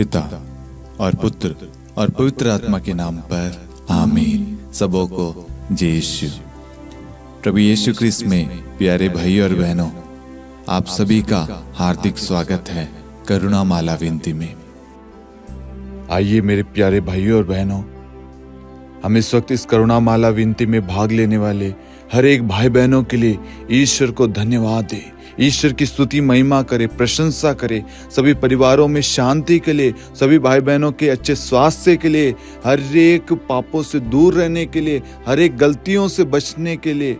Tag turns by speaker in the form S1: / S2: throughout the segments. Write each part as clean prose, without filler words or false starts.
S1: पिता और पुत्र और पवित्र आत्मा के नाम पर आमीन। सबों को जय यीशु। प्रभु यीशु क्रिस्त में प्यारे भाई और बहनों, आप सभी का हार्दिक स्वागत है करुणा माला विनती में। आइए मेरे प्यारे भाइयों और बहनों, हम इस वक्त इस करुणा माला विनती में भाग लेने वाले हर एक भाई बहनों के लिए ईश्वर को धन्यवाद दे, ईश्वर की स्तुति महिमा करे, प्रशंसा करे। सभी परिवारों में शांति के लिए, सभी भाई बहनों के अच्छे स्वास्थ्य के लिए, हर एक पापों से दूर रहने के लिए, हर एक गलतियों से बचने के लिए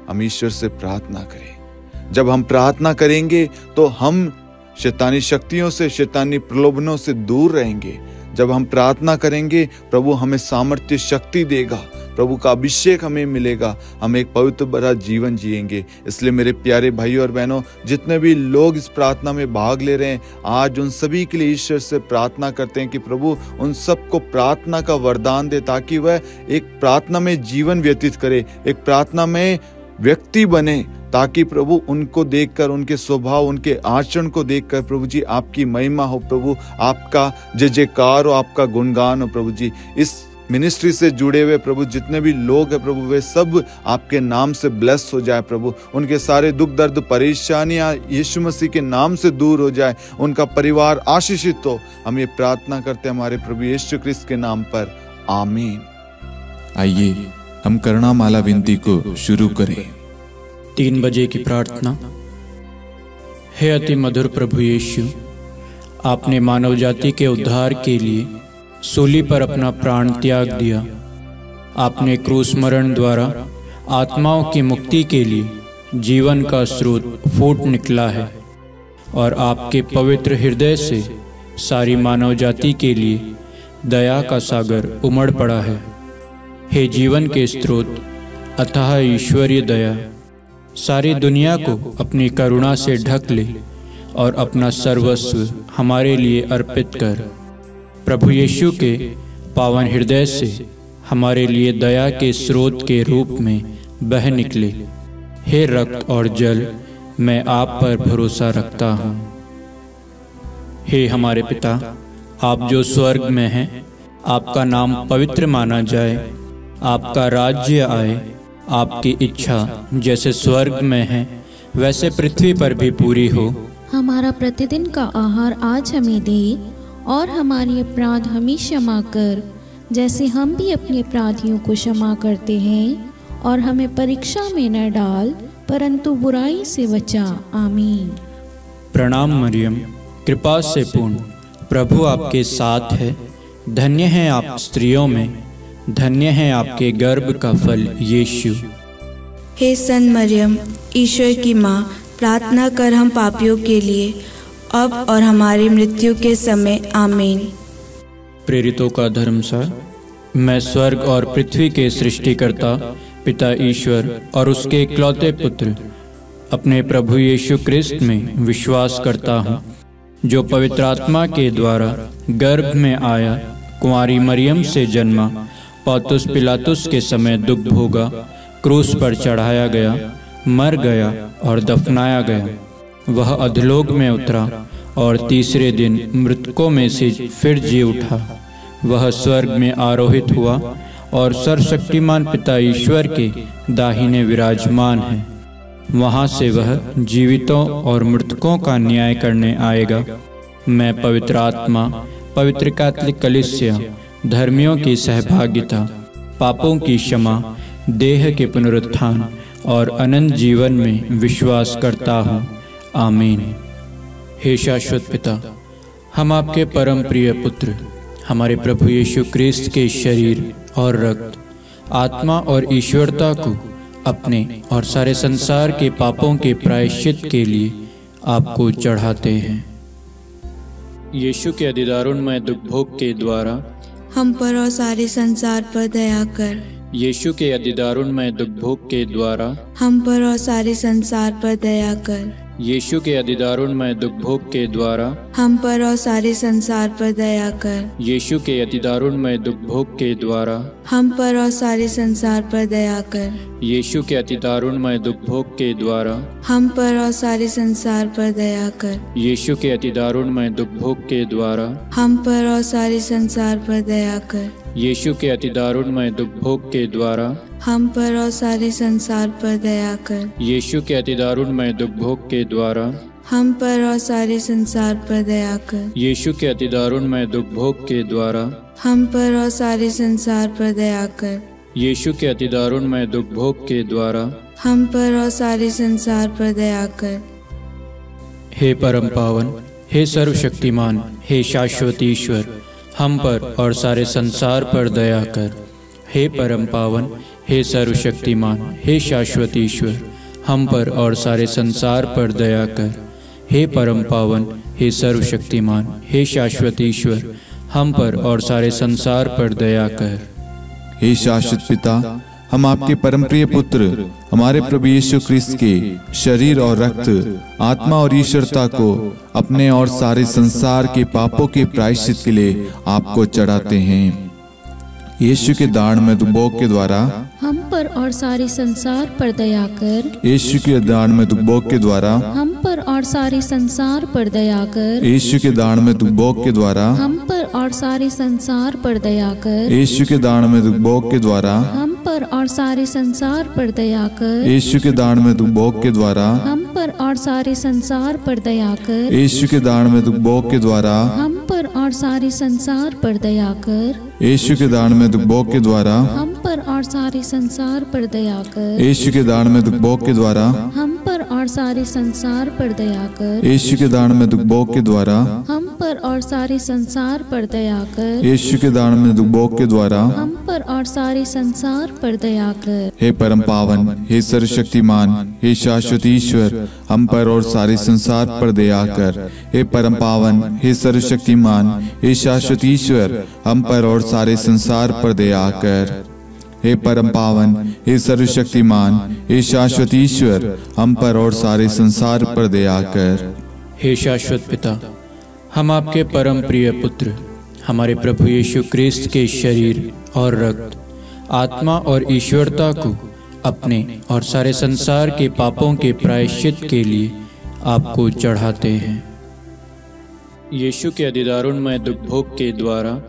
S1: हम ईश्वर से प्रार्थना करें। जब हम प्रार्थना करेंगे तो हम शैतानी शक्तियों से, शैतानी प्रलोभनों से दूर रहेंगे। जब हम प्रार्थना करेंगे प्रभु हमें सामर्थ्य शक्ति देगा, प्रभु का अभिषेक हमें मिलेगा, हम एक पवित्र भरा जीवन जिएंगे। इसलिए मेरे प्यारे भाइयों और बहनों, जितने भी लोग इस प्रार्थना में भाग ले रहे हैं, आज उन सभी के लिए ईश्वर से प्रार्थना करते हैं कि प्रभु उन सबको प्रार्थना का वरदान दे, ताकि वह एक प्रार्थना में जीवन व्यतीत करे, एक प्रार्थना में व्यक्ति बने, ताकि प्रभु उनको देखकर, उनके स्वभाव, उनके आचरण को देखकर प्रभु जी आपकी महिमा हो, प्रभु आपका जय जयकार हो, आपका गुणगान हो। प्रभु जी इस मिनिस्ट्री से जुड़े हुए प्रभु जितने भी लोग हैं प्रभु, वे सब आपके नाम से ब्लेस हो जाए प्रभु। उनके सारे दुख दर्द परेशानियां यीशु मसीह के नाम से दूर हो जाए, उनका परिवार आशीषित हो। हम ये प्रार्थना करते हैं हमारे प्रभु यीशु क्रिस्त के नाम पर, आमीन। आइए हम करुणा माला विनती को शुरू करें।
S2: 3 बजे की प्रार्थना। हे अति मधुर प्रभु यीशु, आपने मानव जाति के उद्धार के लिए सूली पर अपना प्राण त्याग दिया। आपने क्रूस मरण द्वारा आत्माओं की मुक्ति के लिए जीवन का स्रोत फूट निकला है, और आपके पवित्र हृदय से सारी मानव जाति के लिए दया का सागर उमड़ पड़ा है। हे जीवन के स्रोत अथाह ईश्वरीय दया, सारी दुनिया को अपनी करुणा से ढक ले और अपना सर्वस्व हमारे लिए अर्पित कर। प्रभु यीशु के पावन हृदय से हमारे लिए दया के स्रोत के रूप में बह निकले। हे रक्त और जल, मैं आप पर भरोसा रखता हूँ। हे हमारे पिता, आप जो स्वर्ग में हैं, आपका नाम पवित्र माना जाए, आपका राज्य आए, आपकी इच्छा जैसे स्वर्ग में है वैसे पृथ्वी पर भी पूरी हो।
S3: हमारा प्रतिदिन का आहार आज हमें दे, और हमारे अपराध हमें क्षमा कर, जैसे हम भी अपने अपराधियों को क्षमा करते हैं, और हमें परीक्षा में न डाल, परंतु बुराई से बचा। आमीन।
S2: प्रणाम मरियम, कृपा से पूर्ण, प्रभु आपके साथ है। धन्य हैं आप स्त्रियों में, धन्य है आपके गर्भ का फल यीशु।
S4: हे सन मरियम, ईश्वर की माँ, प्रार्थना कर हम पापियों के लिए, अब और हमारी मृत्यु के समय। आमीन।
S2: प्रेरितों का धर्मसार। मैं स्वर्ग और पृथ्वी के सृष्टिकर्ता पिता ईश्वर और उसके इकलौते पुत्र अपने प्रभु यीशु क्रिस्त में विश्वास करता हूँ, जो पवित्र आत्मा के द्वारा गर्भ में आया, कुंवारी मरियम से जन्मा, पौंतुस पिलातुस के समय दुख भोगा, क्रूस पर चढ़ाया गया, मर गया और दफनाया गया। वह अधोलोक में उतरा और तीसरे दिन मृतकों में से फिर जी उठा। वह स्वर्ग में आरोहित हुआ और सर्वशक्तिमान पिता ईश्वर के दाहिने विराजमान है। वहाँ से वह जीवितों और मृतकों का न्याय करने आएगा। मैं पवित्र आत्मा, पवित्र कैथोलिक कलीसिया, धर्मियों की सहभागिता, पापों की क्षमा, देह के पुनरुत्थान और अनंत जीवन में विश्वास करता हूँ। आमीन। हे शाश्वत पिता, हम आपके परम प्रिय पुत्र, हमारे प्रभु यीशु क्रिस्त के शरीर और रक्त, आत्मा और ईश्वरता को अपने और सारे संसार के पापों के प्रायश्चित के लिए आपको चढ़ाते हैं। यीशु के अधिदारुणमय दुख भोग के द्वारा
S4: हम पर और सारे संसार पर दया कर।
S2: यीशु के अधिदारुणमय दुख भोग के द्वारा
S4: हम पर और सारे संसार पर दया कर।
S2: यीशु के अतिदारुणमय दुख भोग के द्वारा
S4: हम पर और सारे संसार पर दया कर।
S2: यीशु के अतिदारुणमय दुख भोग के द्वारा
S4: हम पर और सारे संसार पर दया कर।
S2: यीशु के अतिदारुणमय दुख भोग के द्वारा
S4: हम पर और सारे संसार पर दया कर।
S2: यीशु के अतिदारुणमय दुख भोग के द्वारा
S4: हम पर और सारे संसार पर दया कर।
S2: यीशु के अतिदारुणमय दुख भोग के द्वारा
S4: हम पर और सारे संसार पर दया कर।
S2: यीशु के अतिदारुणमय दुख भोग के द्वारा
S4: हम पर और सारे संसार पर दया कर।
S2: यीशु के अतिदारुणमय दुख भोग के द्वारा
S4: हम पर और सारे संसार पर दया कर।
S2: यीशु के अतिदारुणमय दुख भोग के द्वारा
S4: हम पर और सारे संसार पर दया कर।
S2: हे परम पावन, हे सर्वशक्तिमान, हे शाश्वत ईश्वर, हम पर और सारे संसार पर दया कर। हे परम पावन, हे सर्वशक्तिमान, हे शाश्वत ईश्वर, हम पर और सारे संसार पर दया कर। हे परम पावन, हे सर्वशक्तिमान, हे शाश्वत ईश्वर, हम पर और सारे संसार पर दया कर।
S1: हे शाश्वत पिता, हम आपके परम प्रिय पुत्र हमारे प्रभु यीशु क्रिस्त के शरीर और रक्त, आत्मा और ईश्वरता को अपने और सारे संसार के पापों के प्रायश्चित के लिए आपको चढ़ाते हैं। यीशु के दान में भोग के द्वारा
S3: हम पर और सारे संसार पर दया कर।
S1: यीशु के दान में भोग के द्वारा
S3: हम पर और सारे संसार पर दया कर।
S1: यीशु के दान में भोग के द्वारा
S3: हम पर और सारे संसार पर दया कर।
S1: यीशु के दान में भोग के द्वारा
S3: हम पर और सारे संसार पर दया कर।
S1: यीशु के दान में भोग के द्वारा
S3: हम पर और सारे संसार पर दया कर।
S1: यीशु के दान में भोग के द्वारा
S3: हम पर और सारे संसार पर दया कर।
S1: यीशु के दान में भोग के द्वारा
S3: हम पर और सारे संसार पर दया कर।
S1: यीशु के दान में भोग के द्वारा
S3: हम पर और सारे संसार पर दया कर।
S1: यीशु के दान में भोग के द्वारा
S3: हम पर और सारे संसार पर दया कर।
S1: यीशु के दान में भोग के द्वारा
S3: हम पर और सारे संसार पर दया कर।
S1: हे परम पावन, हे सर्वशक्तिमान, हे शाश्वत ईश्वर, हम पर और सारे संसार पर दया कर। हे परम पावन, हे सर्वशक्तिमान, हे शाश्वत ईश्वर, हम पर और सारे संसार पर दया कर। हे परम पावन, हे सर्वशक्तिमान, हे शाश्वत ईश्वर, हम पर और सारे संसार पर दया कर।
S2: हे शाश्वत पिता, हम आपके परम प्रिय पुत्र हमारे प्रभु यीशु क्रिस्त के शरीर और रक्त, आत्मा और ईश्वरता को अपने और सारे संसार के पापों के प्रायश्चित के लिए आपको चढ़ाते हैं। यीशु के अतिदारुणमय दुख भोग के द्वारा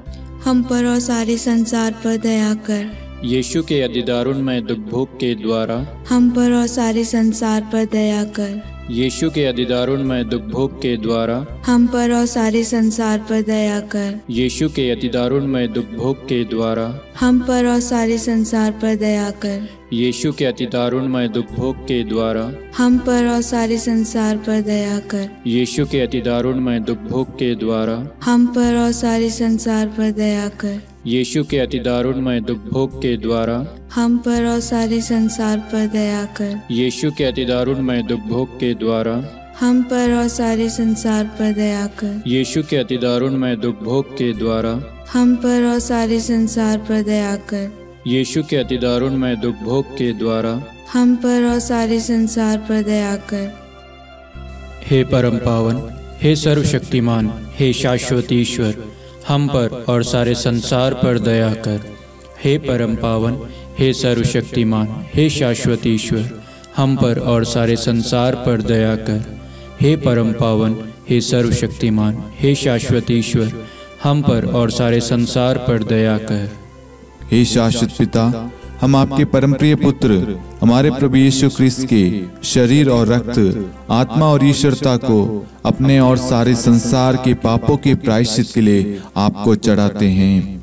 S4: हम पर और सारे संसार पर दया कर।
S2: यीशु के अतिदारुणमय दुख भोग के द्वारा
S4: हम पर और सारे संसार पर दया कर।
S2: यीशु के अतिदारुणमय दुख भोग के द्वारा
S4: हम पर और सारे संसार पर दया कर।
S2: यीशु के अतिदारुणमय दुख भोग के द्वारा
S4: हम पर और सारे संसार पर दया कर।
S2: यीशु के अतिदारुणमय दुख भोग के द्वारा
S4: हम पर और सारे संसार पर दया कर।
S2: यीशु के अतिदारुणमय दुख भोग के द्वारा
S4: हम पर और सारे संसार पर दया कर।
S2: यीशु के अतिदारुणमय दुख भोग के द्वारा
S4: हम पर और सारे संसार पर दया कर।
S2: यीशु के अतिदारुणमय दुख भोग के द्वारा
S4: हम पर और सारे संसार पर दया कर।
S2: यीशु के अतिदारुणमय दुख भोग के द्वारा
S4: हम पर और सारे संसार पर दया कर।
S2: यीशु के अतिदारुणमय दुख भोग के द्वारा
S4: हम पर और सारे संसार पर दया कर।
S2: हे परम पावन, हे सर्वशक्तिमान, हे शाश्वत ईश्वर, हम पर और सारे संसार पर दया कर। हे परम पावन, हे सर्वशक्तिमान, हे शाश्वत ईश्वर, हम पर और सारे संसार पर दया कर। हे परम पावन, हे सर्वशक्तिमान, हे शाश्वत ईश्वर, हम पर और सारे संसार पर दया कर।
S1: हे शाश्वत पिता, हम आपके परम प्रिय पुत्र हमारे प्रभु यीशु क्रिस्त के शरीर और रक्त, आत्मा और ईश्वरता को अपने और सारे संसार के पापों के प्रायश्चित के लिए आपको चढ़ाते हैं।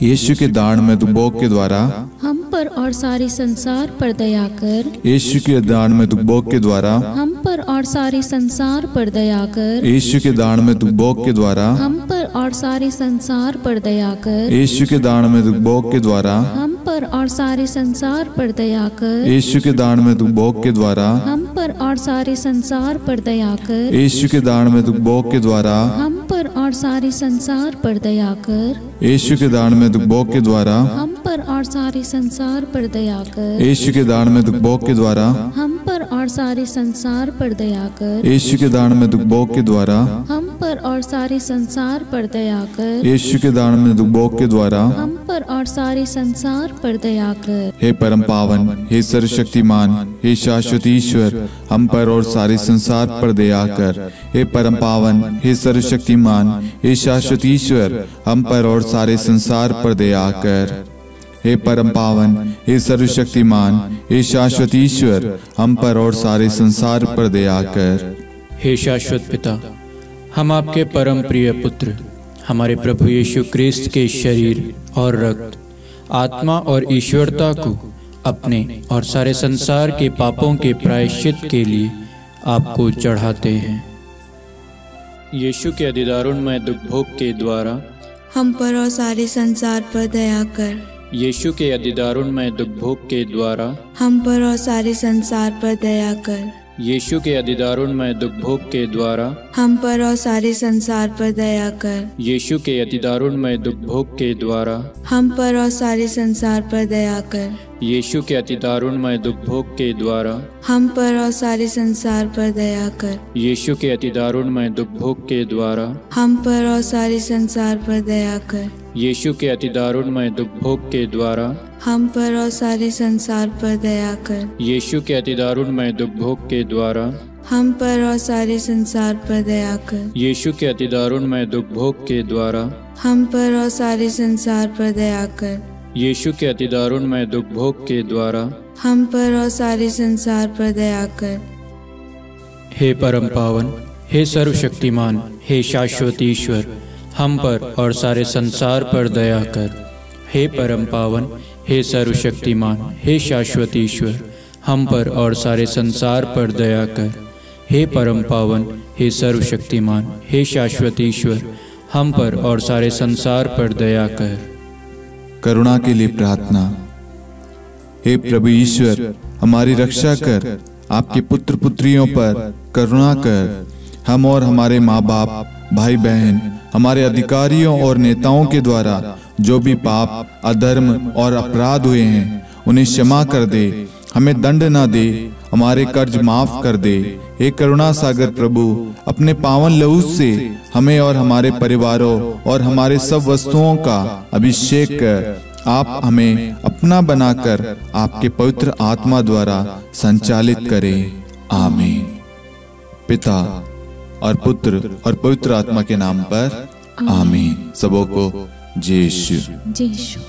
S1: यीशु के दान में भोग के द्वारा
S3: हम पर और सारे संसार पर दया कर।
S1: यीशु के दान में भोग के द्वारा
S3: हम पर और सारे संसार पर दया कर।
S1: यीशु के दान में भोग के द्वारा
S3: हम पर और सारे संसार पर दया कर।
S1: यीशु के दान में भोग के द्वारा
S3: हम पर और सारे संसार पर दया कर।
S1: यीशु के दान में भोग के द्वारा
S3: हम पर और सारे संसार पर दया कर।
S1: यीशु के दान में भोग के द्वारा
S3: हम पर और सारे संसार पर दया कर।
S1: यीशु के दान में भोग के द्वारा
S3: हम पर पर और सारे संसार पर दया कर।
S1: यीशु के दान में दुख भोग के द्वारा
S3: हम पर और सारे संसार पर दया कर।
S1: यीशु के दान में दुख भोग के द्वारा
S3: हम पर और सारे संसार पर दया कर।
S1: यीशु के दान में दुख भोग के द्वारा
S3: हम पर और सारे संसार पर दया कर।
S1: हे परम पावन, हे सर्वशक्तिमान, हे शाश्वत ईश्वर, हम पर और सारे संसार पर दया कर। हे परम पावन, हे सर्वशक्तिमान, हे शाश्वत ईश्वर, हम पर और सारे संसार पर दया कर। हे परम पावन, हे सर्वशक्तिमान, हे शाश्वत ईश्वर, हम पर और सारे संसार पर दया कर।
S2: हे शाश्वत पिता, हम आपके परम प्रिय पुत्र हमारे प्रभु यीशु क्रिस्त के शरीर और रक्त, आत्मा और ईश्वरता को अपने और सारे संसार के पापों के प्रायश्चित के लिए आपको चढ़ाते हैं। यीशु के अधिदारुणमय दुख भोग के द्वारा
S4: हम पर और सारे संसार पर दया कर।
S2: यीशु के अधिदारुणमय दुख भोग के द्वारा
S4: हम पर और सारे संसार पर दया कर।
S2: यीशु के अधिदारुणमय दुख भोग के द्वारा
S4: हम पर और सारे संसार पर दया कर।
S2: यीशु के अधिदारुणमय दुख भोग के द्वारा
S4: हम पर और सारे संसार पर दया कर।
S2: यीशु के अधिदारुणमय दुख भोग के द्वारा
S4: हम पर और सारे संसार पर दया कर।
S2: यीशु के अधिदारुणमय दुख भोग के द्वारा
S4: हम पर और सारे संसार पर दया कर।
S2: यीशु के अधिदारुणमय दुख भोग के द्वारा
S4: हम पर और सारे संसार पर दया कर।
S2: यीशु के अधिदारुणमय दुख भोग के द्वारा
S4: हम पर और सारे संसार पर दया कर।
S2: यीशु के अधिदारुणमय दुख भोग के द्वारा
S4: हम पर और सारे संसार पर दया कर।
S2: यीशु के अधिदारुणमय दुख भोग के द्वारा
S4: हम पर और सारे संसार पर दया कर।
S2: हे परम पावन, हे सर्वशक्तिमान, हे शाश्वत ईश्वर, हम पर और सारे संसार पर दया कर। हे परम पावन, हे सर्वशक्तिमान, हे शाश्वत ईश्वर, हम पर और सारे संसार पर दया कर। हे परम पावन, हे सर्वशक्तिमान, हे शाश्वत ईश्वर, हम पर और सारे संसार पर दया कर।
S1: करुणा के लिए प्रार्थना। हे प्रभु ईश्वर, हमारी रक्षा कर, आपके पुत्र पुत्रियों पर करुणा कर। हम और हमारे माँ बाप, भाई बहन, हमारे अधिकारियों और नेताओं के द्वारा जो भी पाप, अधर्म और अपराध हुए हैं उन्हें क्षमा कर दे, हमें दंड ना दे, हमारे कर्ज माफ कर दे। हे करुणा सागर प्रभु, अपने पावन लहू से हमें और हमारे परिवारों और हमारे सब वस्तुओं का अभिषेक कर। आप हमें अपना बनाकर आपके पवित्र आत्मा द्वारा संचालित करें। आमीन। पिता और पुत्र और पवित्र आत्मा के नाम पर आमीन। सबों को जय यीशु।
S3: जय यीशु।